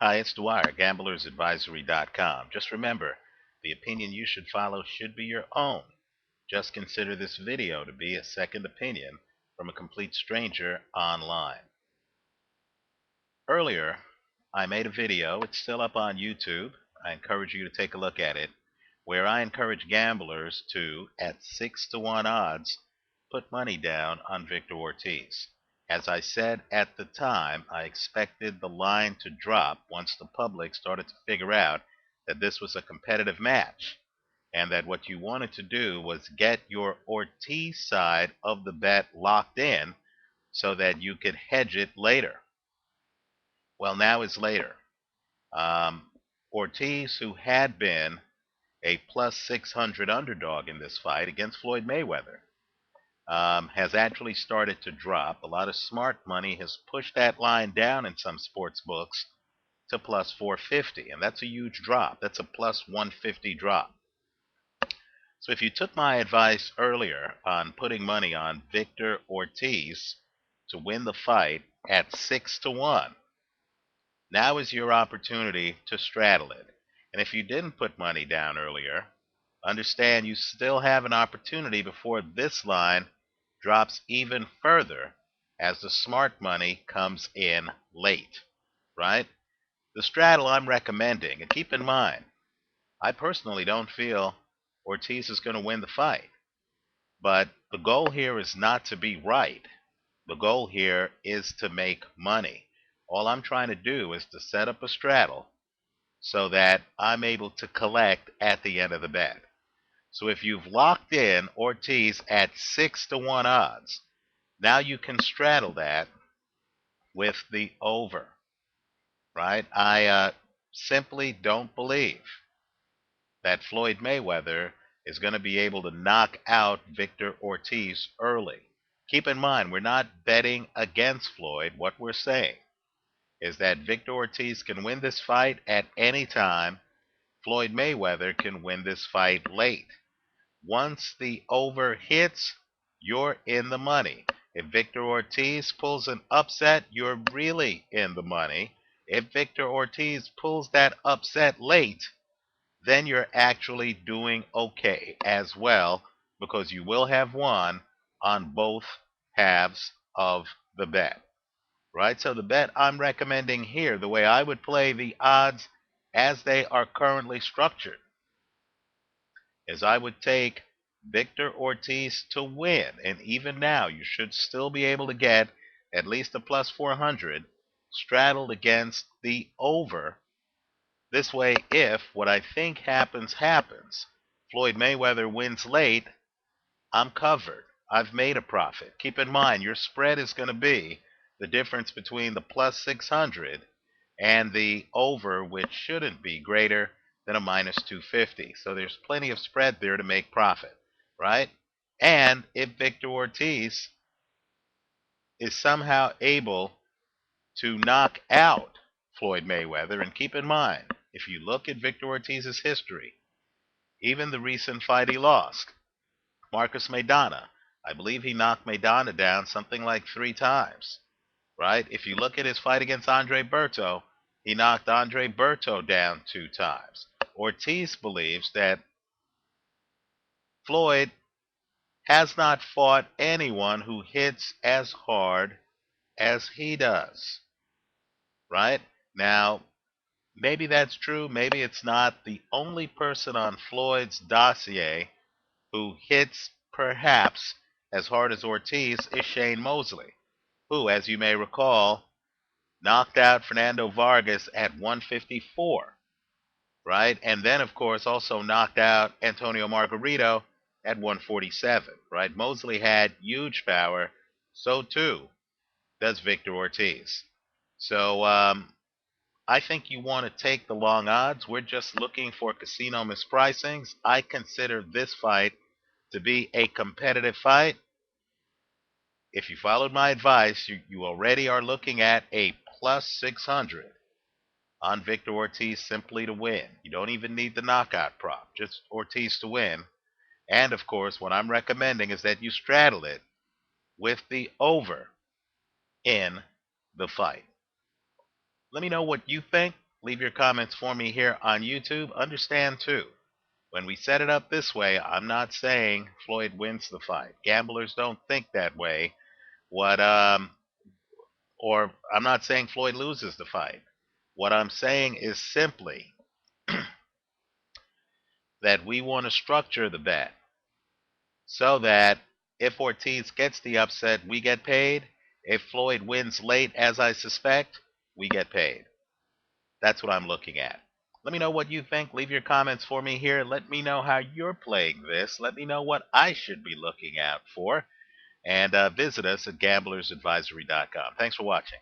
Hi, it's Dwyer, gamblersadvisory.com. Just remember, the opinion you should follow should be your own. Just consider this video to be a second opinion from a complete stranger online. Earlier, I made a video, it's still up on YouTube. I encourage you to take a look at it, where I encourage gamblers to, at 6-to-1 odds, put money down on Victor Ortiz. As I said at the time, I expected the line to drop once the public started to figure out that this was a competitive match, and that what you wanted to do was get your Ortiz side of the bet locked in so that you could hedge it later. Well, now is later. Ortiz, who had been a plus 600 underdog in this fight against Floyd Mayweather, has actually started to drop. A lot of smart money has pushed that line down in some sports books to plus 450, and that's a huge drop. That's a plus 150 drop. So if you took my advice earlier on putting money on Victor Ortiz to win the fight at 6-to-1, now is your opportunity to straddle it. And if you didn't put money down earlier, understand you still have an opportunity before this line drops even further as the smart money comes in late, right? The straddle I'm recommending, and keep in mind, I personally don't feel Ortiz is going to win the fight. But the goal here is not to be right. The goal here is to make money. All I'm trying to do is to set up a straddle so that I'm able to collect at the end of the bet. So if you've locked in Ortiz at 6-to-1 odds, now you can straddle that with the over, right? I simply don't believe that Floyd Mayweather is going to be able to knock out Victor Ortiz early. Keep in mind, we're not betting against Floyd. What we're saying is that Victor Ortiz can win this fight at any time. Floyd Mayweather can win this fight late. Once the over hits, you're in the money. If Victor Ortiz pulls an upset, you're really in the money. If Victor Ortiz pulls that upset late, then you're actually doing okay as well, because you will have won on both halves of the bet, right? So the bet I'm recommending here, the way I would play the odds as they are currently structured, is I would take Victor Ortiz to win, and even now you should still be able to get at least a plus 400 straddled against the over. This way, if what I think happens, Floyd Mayweather wins late, I'm covered. I've made a profit. Keep in mind, your spread is going to be the difference between the plus 600 and the over, which shouldn't be greater than a minus 250. So there's plenty of spread there to make profit, right? And if Victor Ortiz is somehow able to knock out Floyd Mayweather, and keep in mind, if you look at Victor Ortiz's history, even the recent fight he lost, Marcus Maidana, I believe he knocked Maidana down something like 3 times, right? If you look at his fight against Andre Berto, he knocked Andre Berto down 2 times. Ortiz believes that Floyd has not fought anyone who hits as hard as he does, right? Now, maybe that's true, maybe it's not. The only person on Floyd's dossier who hits perhaps as hard as Ortiz is Shane Mosley, who, as you may recall, knocked out Fernando Vargas at 154, right? And then, of course, also knocked out Antonio Margarito at 147, right? Mosley had huge power. So, too, does Victor Ortiz. So, I think you want to take the long odds. We're just looking for casino mispricings. I consider this fight to be a competitive fight. If you followed my advice, you already are looking at a plus 600 on Victor Ortiz simply to win. You don't even need the knockout prop, just Ortiz to win. And of course, what I'm recommending is that you straddle it with the over in the fight. Let me know what you think. leave your comments for me here on YouTube. Understand, too, when we set it up this way, I'm not saying Floyd wins the fight. Gamblers don't think that way. Or I'm not saying Floyd loses the fight. What I'm saying is simply that we want to structure the bet so that if Ortiz gets the upset, we get paid. If Floyd wins late, as I suspect, we get paid. That's what I'm looking at. Let me know what you think. Leave your comments for me here. Let me know how you're playing this. Let me know what I should be looking out for. And visit us at gamblersadvisory.com. Thanks for watching.